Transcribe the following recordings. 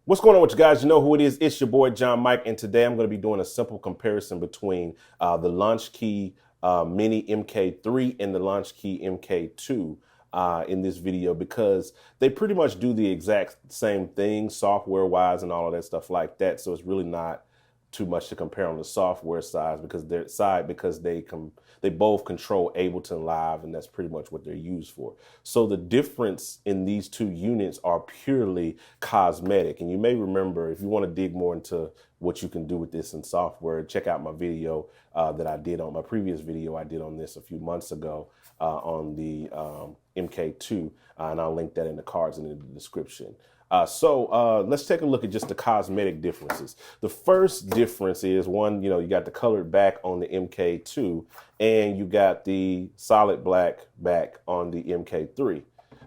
What's going on with you guys? You know who it is. It's your boy, John Mike. And today I'm going to be doing a simple comparison between the Launchkey Mini MK3 and the Launchkey MK2 in this video, because they pretty much do the exact same thing software wise and all of that stuff like that. So it's really not too much to compare on the software side because they both control Ableton Live, and that's pretty much what they're used for. So the difference in these two units are purely cosmetic. And you may remember, if you want to dig more into what you can do with this in software, check out my video that I did on my previous video I did on this a few months ago on the MK2, and I'll link that in the cards and in the description. So let's take a look at just the cosmetic differences. The first difference is one, you got the colored back on the MK2 and you got the solid black back on the MK3.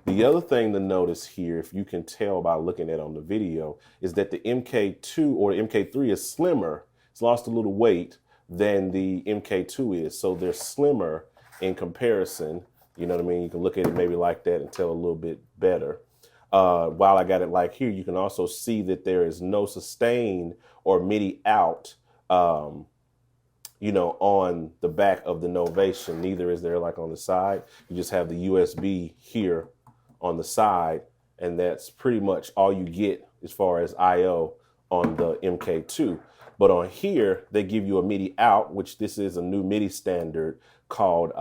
The other thing to notice here, if you can tell by looking at it on the video, is that the MK2 or the MK3 is slimmer. It's lost a little weight than the MK2 is. So they're slimmer in comparison. You know what I mean? You can look at it maybe like that and tell a little bit better. While I got it like here, you can also see that there is no sustain or MIDI out, on the back of the Novation. Neither is there like on the side. You just have the USB here on the side, and that's pretty much all you get as far as I/O on the MK2. But on here, they give you a MIDI out, which this is a new MIDI standard called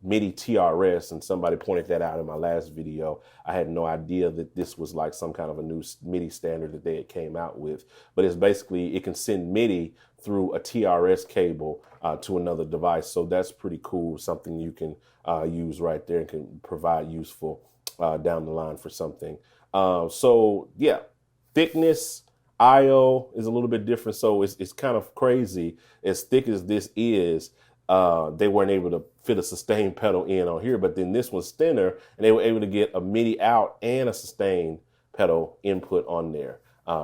MIDI TRS, and somebody pointed that out in my last video. I had no idea that this was like some kind of a new MIDI standard that they had came out with, but it's basically, it can send MIDI through a TRS cable to another device. So that's pretty cool, something you can use right there and can provide useful down the line for something. So yeah, thickness, I/O is a little bit different. So it's kind of crazy. As thick as this is, they weren't able to fit a sustain pedal in on here, but then this one's thinner and they were able to get a MIDI out and a sustain pedal input on there.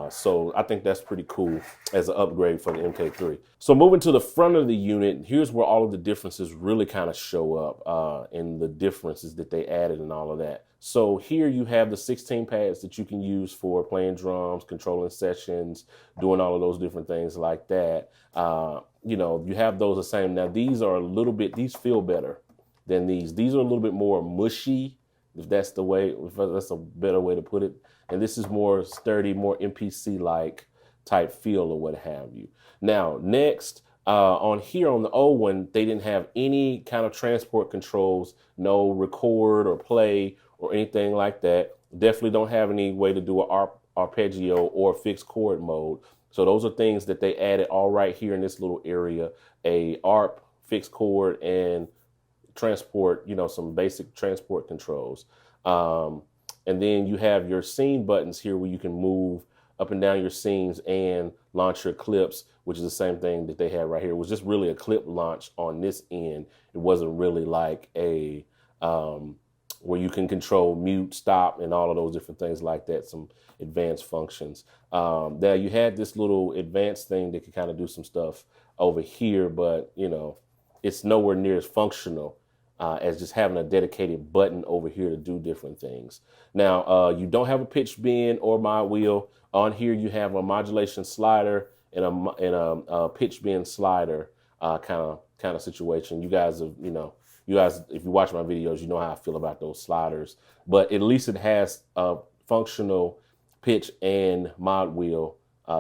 So I think that's pretty cool as an upgrade for the MK3. So moving to the front of the unit, here's where all of the differences really kind of show up in the differences that they added and all of that. So here you have the 16 pads that you can use for playing drums, controlling sessions, doing all of those different things like that. You have those the same. Now these are these feel better than these. These are a little bit more mushy, if that's a better way to put it. And this is more sturdy, more MPC-like type feel or what have you. Now, next, on here on the old one, they didn't have any kind of transport controls, no record or play or anything like that. Definitely don't have any way to do an arpeggio or fixed chord mode. So those are things that they added all right here in this little area, a ARP, fixed chord, and transport, some basic transport controls. And then you have your scene buttons here where you can move up and down your scenes and launch your clips, which is the same thing that they had right here. It was just really a clip launch on this end. It wasn't really like a where you can control mute, stop, and all of those different things like that, some advanced functions. There you had this little advanced thing that could kind of do some stuff over here, but it's nowhere near as functional as just having a dedicated button over here to do different things. Now, you don't have a pitch bend or mod wheel. On here, you have a modulation slider and a pitch bend slider kind of situation. You guys have, if you watch my videos, you know how I feel about those sliders. But at least it has a functional pitch and mod wheel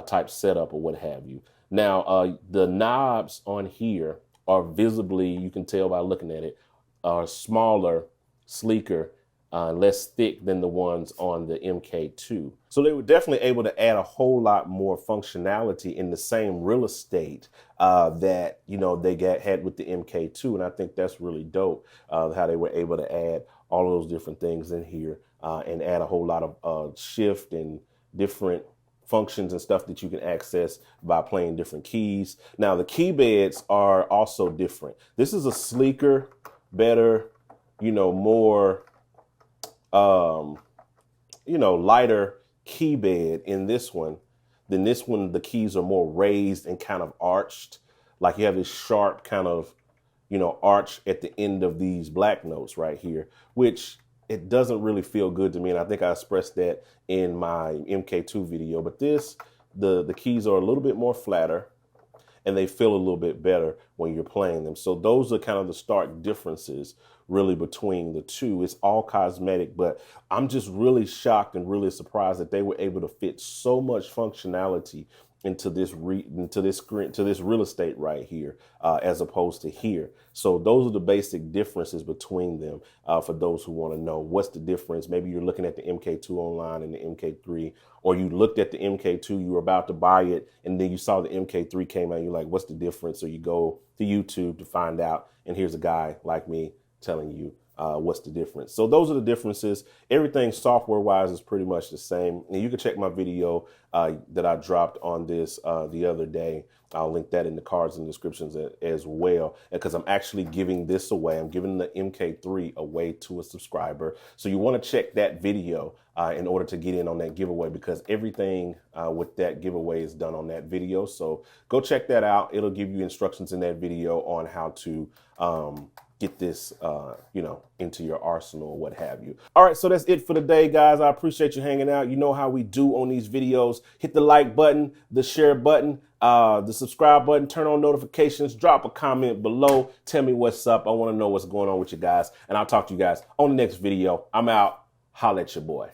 type setup or what have you. Now, the knobs on here are visibly, you can tell by looking at it, are smaller, sleeker, less thick than the ones on the MK2. So they were definitely able to add a whole lot more functionality in the same real estate that they had with the MK2, and I think that's really dope how they were able to add all of those different things in here and add a whole lot of shift and different functions and stuff that you can access by playing different keys. Now the key beds are also different. This is a sleeker, better, more, lighter key bed in this one. Then this one, the keys are more raised and kind of arched. Like you have this sharp kind of, arch at the end of these black notes right here, which it doesn't really feel good to me. And I think I expressed that in my MK2 video, but the keys are a little bit more flatter and they feel a little bit better when you're playing them. So those are kind of the stark differences really between the two. It's all cosmetic, but I'm just really shocked and really surprised that they were able to fit so much functionality into this real estate right here, as opposed to here. So those are the basic differences between them. For those who want to know what's the difference, maybe you're looking at the MK2 online and the MK3, or you looked at the MK2, you were about to buy it, and then you saw the MK3 came out, and you're like, what's the difference? So you go to YouTube to find out, and here's a guy like me telling you what's the difference. So those are the differences. Everything software wise is pretty much the same. And you can check my video that I dropped on this the other day. I'll link that in the cards and descriptions as well, because I'm actually giving this away. I'm giving the MK3 away to a subscriber. So you want to check that video in order to get in on that giveaway, because everything with that giveaway is done on that video. So go check that out. It'll give you instructions in that video on how to get this, into your arsenal or what have you. All right, so that's it for today, guys. I appreciate you hanging out. You know how we do on these videos. Hit the like button, the share button, the subscribe button, turn on notifications, drop a comment below. Tell me what's up. I want to know what's going on with you guys, and I'll talk to you guys on the next video. I'm out. Holla at your boy.